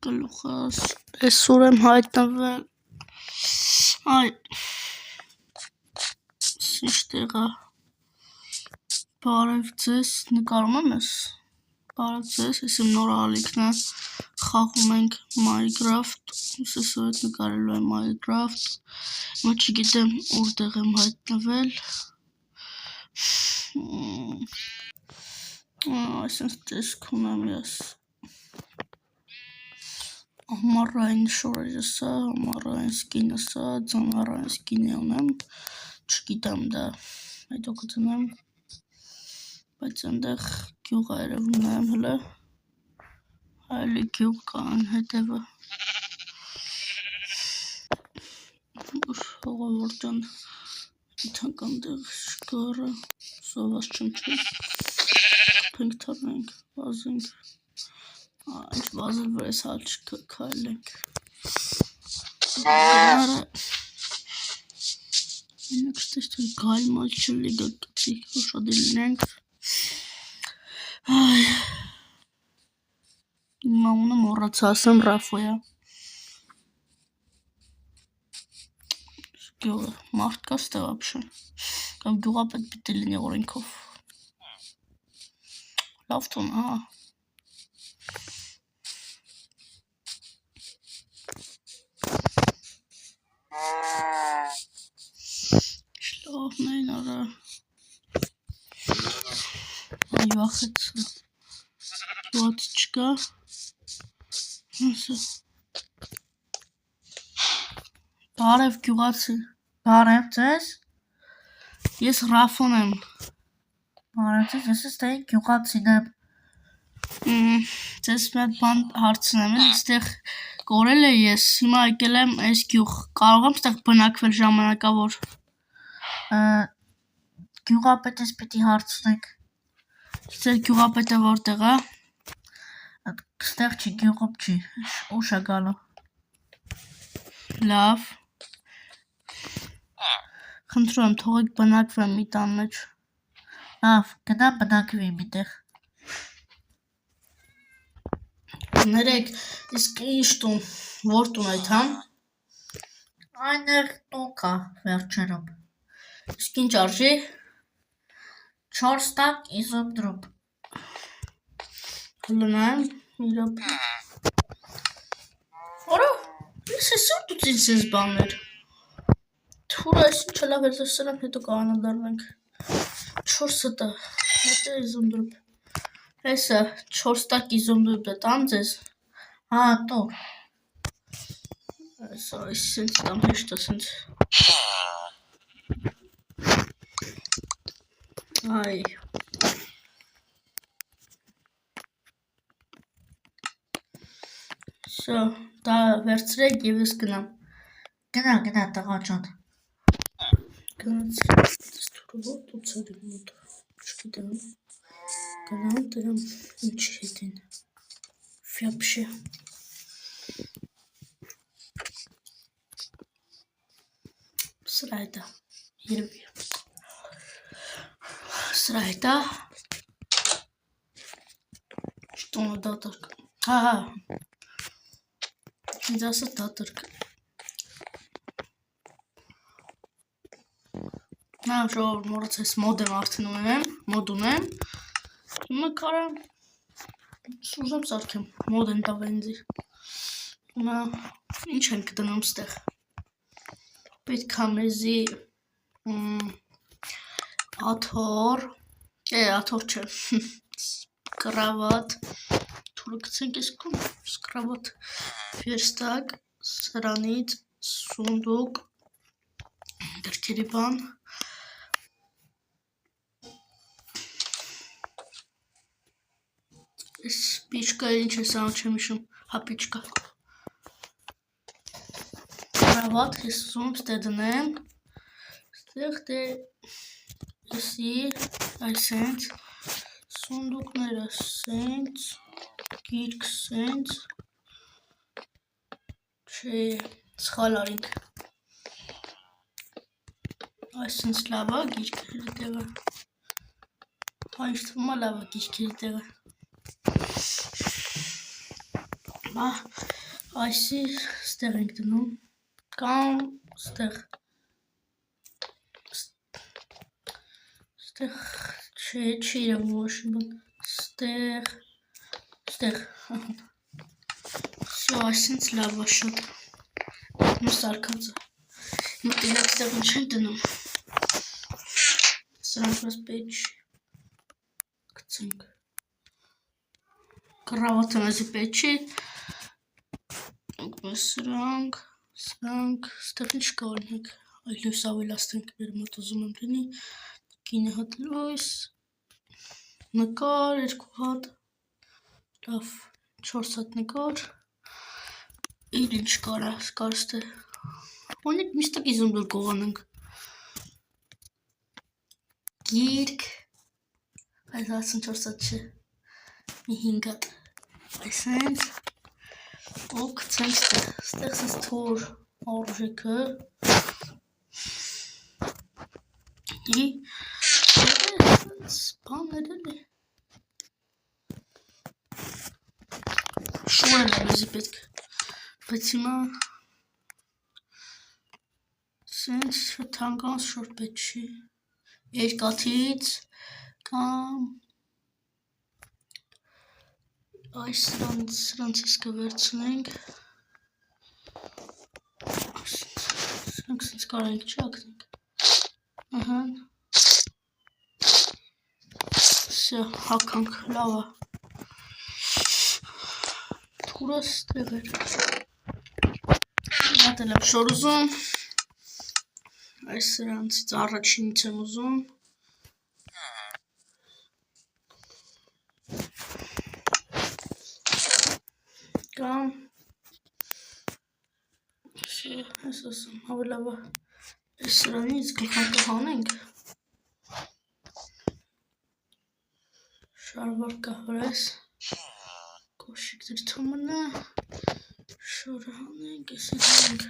գլուխս այսօր եմ հայտնվել այ ինչ տեղա բարև ձեզ նկարում եմ ես բարև ձեզ ես իմ նոր ալիքն է խաղում ենք Minecraft ես այսօր հետ նկարելու եմ Minecraft հիմա չգիտեմ որտեղ եմ հայտնվել այսպես տեսք ունեմ ես Ամառային շորերը սա, ամառային սկինը սա, ձմեռային սկինը ունեմ, չգիտեմ դա հետո կդնեմ, բայց այնտեղ գյուղ է երևում նայեմ հլը, այլի գյուղ կա անհետևը, հողովոր ջան, իթանք այնտեղ շկարը, սոված չեմ չէ, կպենք թարնենք, վազենք, ինչ վազել վրես հալ չքայլենք, գնարը, ինք շտեշտր գայլ մալ չլի գլկացի, հոշադի լինենք, իմ ամունը մորացա ասեմ Ռաֆոյա, գյուղը, մարդ կա ստե վապշը, կամ գյուղապետ պիտի լինի օրենքով, լավ տուն, հա, Շլողն էին արա, այ վախեցը, գյուղացի չկա, բարև գյուղացի, բարև ձեզ, ես Ռաֆոն եմ, բարև ձեզ, ես ես տեի գյուղացին եմ, ձեզ մի հատ բան հարցնեմ եմ, իստեղ կորել է ես, հիմա եկել եմ այս գյուղ, կարող եմ ստեղ բնակվել ժամանակավոր, գյուղապետես պիտի հարցնենք, ձեր գյուղապետը որտեղ է, ստեղ չի գյուղում չի, ուշ է գալու, լավ, խնդրում եմ թողեք բնակվեմ մի տան մեջ, լավ, գնա բնակվի միտեղ, ներեք, իսկ ինչ տուն, որ տուն այդ համ, այնեղ տուն կա վերջերում, իսկ ինչ արժի, 4 տակ իզոպրոպ, հլնայեմ, իրոպ, որա, ես այսօր դուց ինձ ես բաններ, թուրը այս ինչը լավ էր զսրեմ, հետո կանադարվենք, 4 հտը, հետո իզոպրոպ, Հեսը 4 տակ իզոմդուպ է տամ ձեզ, հա տոր, այս սենց տամ հեշտ է սենց, այ, սո, դա վերցրեք և ես գնամ, գնա տղա ճան, գնացի, ես թուրը որ տուցարի մոտ, չգիտեմ, Գնամ դրամ ինչ հետին, վյապշե, սրա հետա, երևի, սրա հետա, շտոնը դատարկ, հա, ինձ ասա դատարկ, նա ժողոր մորաց ես մոդ եմ արդեն ունեմ, Հիմա կարամ սուզեմ սարքեմ, մոդ են տավ ենձի, հիմա ինչ ենք դնում ստեղ, պետք է մեզի աթոր չէ, կրավատ, թուրը կցենք ես կում, սկրավատ, վերստակ, սրանից, սունդուկ, դրքերի բան, Այս պիչկա ինչ է սան չեմ իշում, հա պիչկա, կրավատ ես ուզում ստե դնեմ, ստեղ դե եսի, այսենց, սունդուկները սենց, գիրք սենց, չէ, սխալ արինք, այսենց լավա գիրքերի տեղը, այս թվում է լավա գիրքերի տեղը, Այսի ստեղ ենք դնում կամ ստեղ չի իրավու ոչ բան ստեղ Всё, այսինց լավ է շատ մյուս արկածը մտիրակ ստեղ ինչ են դնում սրանք մեզ պետք չի գցենք կռավատը մեզի պետք չի սրանք ստեղ ինչ կորնենք այլ լույս ավելացնենք մեր մոտ ուզում եմ լինի կինը հատ լույս նկար 2 հատ լավ 4 հատ նկար ինչ կար ստեղ Ունեք միշտակ իզում դուր կողանենք գիրք այս 64 հատ չէ մի 5 հատ այսենց ու գցենք ստեղ սենց թոր արժեքը բաներ էլի շորն է մեզի պետք բայց հիմա սենց թանկանց շոր պետք չի երկաթից կամ այս սրանցից կվերցնենք սրանք սենց կարենք չի ակնենք Всё, հականք, լավ է թուրը ստեղ էր Հատ էլ եմ շոր ուզում Այս սրանցից առաջինից եմ ուզում Կամ Այս ասում, հավելավ է Այս սրանից գլխանքը հանենք Շարվար կահվրես Կոշիկ դր թոմնը Շորը հանենք Ես ենք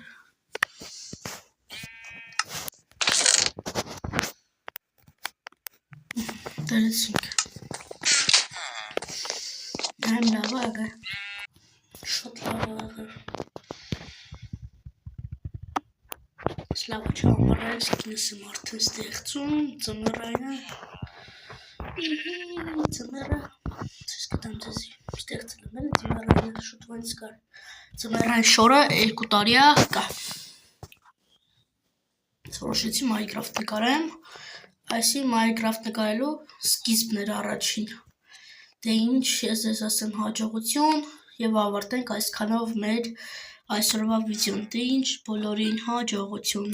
Դրեցինք Նայմ լավ է աղը Շատ լավ է աղը Լավ չամարայց կինս եմ արդեն ստեղծում ծմերայնը Ծմերը Ձեզ կտամ ձեզի ստեղծել եմ էլ ծմերայնը շուտվանից կար Ծմերայն շորը 2 տարի է կա Որոշեցի Minecraft նկարեմ Այսի Minecraft նկարելու սկիզբն էր առաջին Դե ինչ ես ես ասեմ հաջողություն և ավարտենք այսքանով մեր այսօրվա վիդեոն Դե ինչ բոլորին հաջողություն